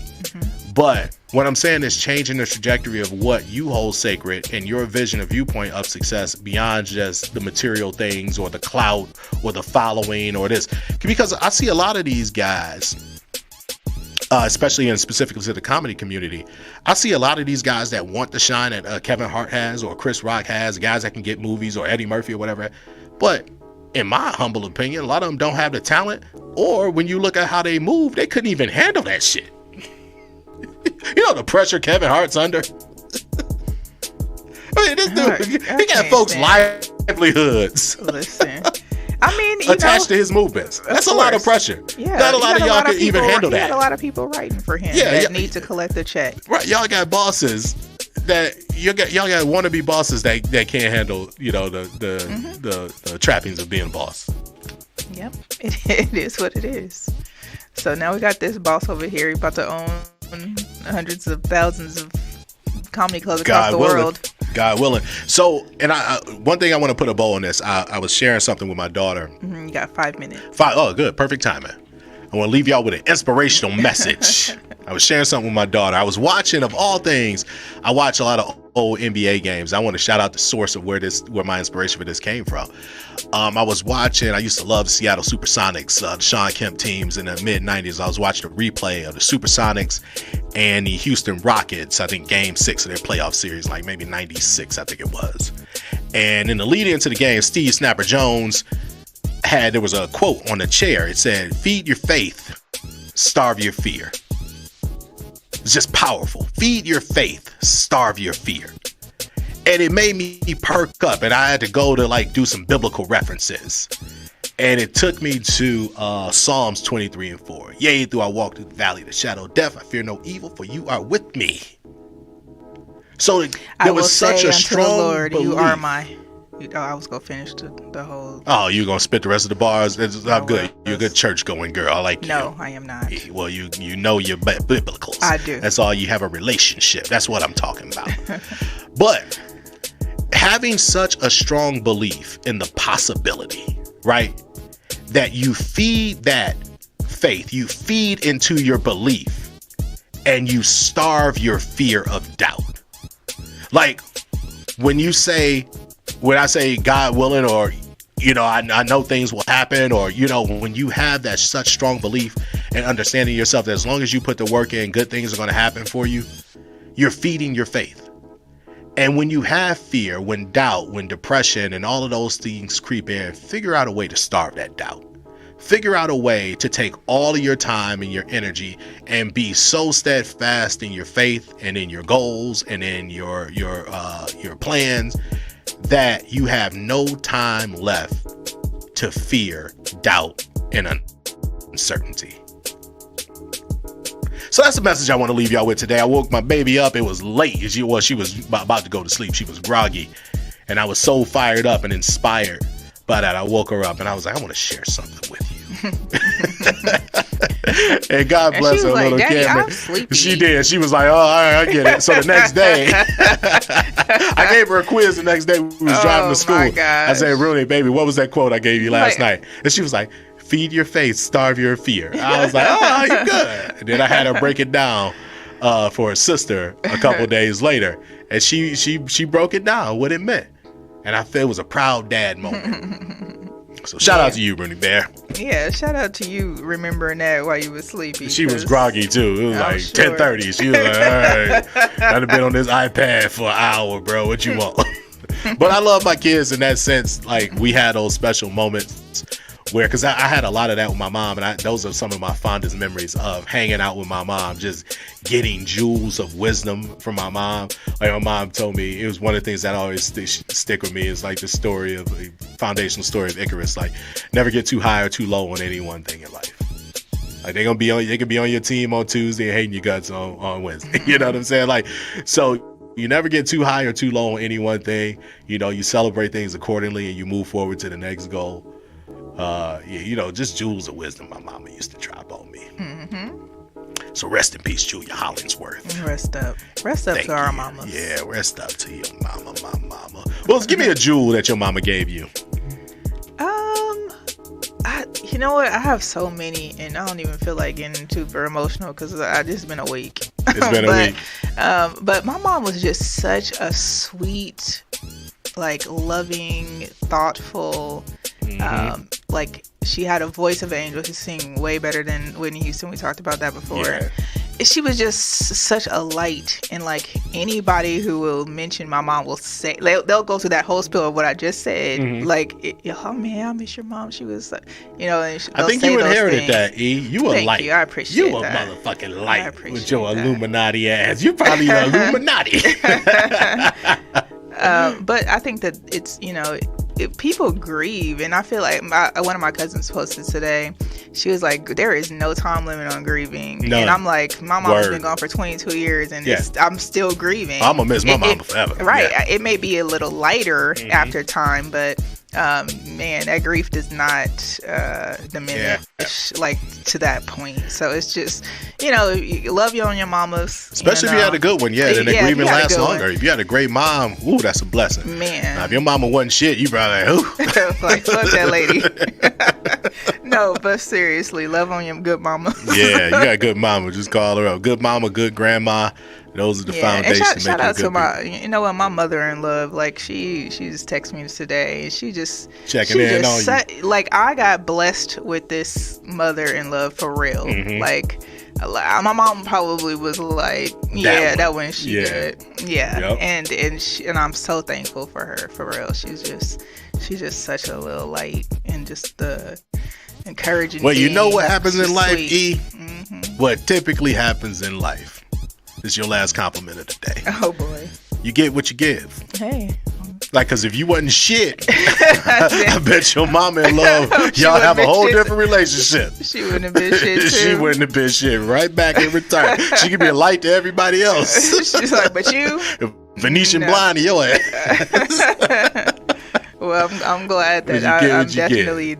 But what I'm saying is changing the trajectory of what you hold sacred and your vision or viewpoint of success beyond just the material things or the clout or the following or this. Because I see a lot of these guys, especially and specifically to the comedy community, I see a lot of these guys that want the shine that Kevin Hart has or Chris Rock has, guys that can get movies, or Eddie Murphy or whatever. But in my humble opinion, a lot of them don't have the talent, or when you look at how they move, they couldn't even handle that shit. You know the pressure Kevin Hart's under? I mean, this dude, he got folks' livelihoods. Listen, I mean, attached to his movements. That's a lot of pressure. Yeah, not a lot of y'all can even handle that. Got a lot of people writing for him that need to collect a check. Right, y'all got bosses that y'all got wannabe bosses that can't handle, the trappings of being a boss. Yep, it is what it is. So now we got this boss over here. He's about to own hundreds of thousands of comedy clubs across the world. God willing. So, and one thing I want to put a bow on this. I was sharing something with my daughter. You got 5 minutes. Oh, good. Perfect timing. I want to leave y'all with an inspirational message. I was sharing something with my daughter. I was watching, of all things, I watch a lot of old NBA games. I want to shout out the source of where my inspiration for this came from. I was watching, I used to love the Seattle Supersonics, the Sean Kemp teams in the mid-90s. I was watching a replay of the Supersonics and the Houston Rockets, I think game 6 of their playoff series, like maybe 96, I think it was. And in the lead into the game, Steve Snapper Jones there was a quote on the chair. It said, "Feed your faith, starve your fear." It's just powerful. Feed your faith, starve your fear. And it made me perk up, and I had to go to like do some biblical references. And it took me to Psalms 23:4. Yea, though I walk through the valley of the shadow of death, I fear no evil, for you are with me. So there was such a strong Lord, belief. You are my. I was gonna finish the whole. Oh, you gonna spit the rest of the bars? I'm good. You're a good church going girl. I like you. No, I am not. Well, you know your biblicals. I do. That's all. You have a relationship. That's what I'm talking about. But having such a strong belief in the possibility, right? That you feed that faith, you feed into your belief, and you starve your fear of doubt. Like when I say God willing, or, you know, I know things will happen, or, you know, when you have that such strong belief and understanding yourself that as long as you put the work in, good things are going to happen for you, you're feeding your faith. And when you have fear, when doubt, when depression and all of those things creep in, figure out a way to starve that doubt. Figure out a way to take all of your time and your energy and be so steadfast in your faith and in your goals and in your plans that you have no time left to fear, doubt, and uncertainty. So that's the message I want to leave y'all with today. I woke my baby up. It was late. She was about to go to sleep. She was groggy. And I was so fired up and inspired by that. I woke her up and I was like, I want to share something with you. And God bless her little kid. She did. She was like, oh, all right, I get it. So the next day, I gave her a quiz the next day. We was driving to school. I said, really, baby, what was that quote I gave you last night? And she was like, feed your faith, starve your fear. I was like, oh, you good. And then I had her break it down for her sister a couple days later. And she broke it down, what it meant. And I feel it was a proud dad moment. So shout out to you, Bruni Bear. Yeah, shout out to you remembering that while you were sleepy. She was groggy too. It was like 10:30. She was like, all right, I'd have been on this iPad for an hour, bro. What you want? But I love my kids in that sense. Like, we had those special moments where, because I had a lot of that with my mom, and those are some of my fondest memories of hanging out with my mom, just getting jewels of wisdom from my mom. Like, my mom told me, it was one of the things that always stick with me, is like the story of the foundational story of Icarus. Like, never get too high or too low on any one thing in life. Like, they can be on your team on Tuesday and hating your guts on Wednesday. You know what I'm saying? Like, so you never get too high or too low on any one thing. You know, you celebrate things accordingly and you move forward to the next goal. You know, just jewels of wisdom my mama used to drop on me. Mm-hmm. So rest in peace, Julia Hollingsworth. Rest up to our mamas. Yeah, rest up to your mama, my mama. Well, give me a jewel that your mama gave you. You know what? I have so many, and I don't even feel like getting super emotional because I just been a week. It's been a week. But my mom was just such a sweet, like, loving, thoughtful. Like, she had a voice of an angel. She sing way better than Whitney Houston. We talked about that before. Yeah. She was just such a light, and like, anybody who will mention my mom will say, they'll go through that whole spiel of what I just said. Mm-hmm. Like, oh man, I miss your mom. She was, you know. And I think you inherited that, E. You a light. You. I appreciate you that. You a motherfucking light with your Illuminati ass. You probably an Illuminati. But I think that it's, you know, people grieve, and I feel like one of my cousins posted today. She was like, there is no time limit on grieving. None. And I'm like, my mom's been gone for 22 years and I'm still grieving. I'm gonna miss my mama forever. Right. Yeah. It may be a little lighter after time, but man, that grief does not diminish like to that point. So it's just, you love you on your mamas. Especially if you had a good one, then the grieving lasts longer. If you had a great mom, ooh, that's a blessing. Man. Now, if your mama wasn't shit, you probably like, ooh. Like, fuck that lady. No, but seriously, love on your good mama. Yeah, you got a good mama. Just call her up. Good mama, good grandma. Those are the foundation. And shout out to my mother-in-law. Like she just texted me today. She just checking in on you. Like I got blessed with this mother-in-law for real. Mm-hmm. Like my mom probably was like, that one she good. Yeah, yep. And I'm so thankful for her for real. She's just such a little light and just the encouraging. Well, you know what happens in life, sweet. E? Mm-hmm. What typically happens in life. This is your last compliment of the day. Oh boy. You get what you give. Hey. Like, cause if you wasn't shit, I bet your mama in love, y'all have a whole different relationship. She wouldn't have been shit too. She wouldn't have been shit. Right back in return. She could be a light to everybody else. She's like, but you? Venetian blind to your ass. Well, I'm glad that I'm definitely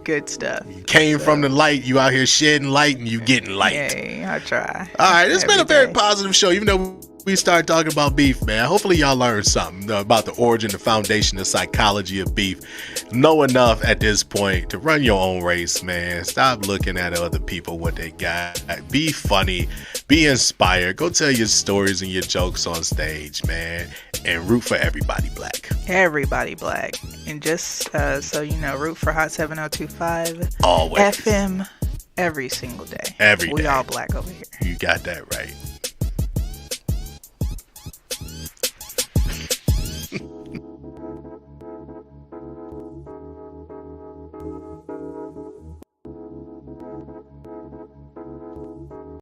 good stuff. You came from the light, you out here shedding light, and you getting light. Yay, I try. All right, it's been a very positive show, even though we started talking about beef, man. Hopefully y'all learned something about the origin, the foundation, the psychology of beef. Know enough at this point to run your own race, man. Stop looking at other people, what they got. Be funny. Be inspired. Go tell your stories and your jokes on stage, man. And root for everybody black. Everybody black. And just so you know, root for Hot 7025. Always. FM every single day. Every day. We all black over here. You got that right.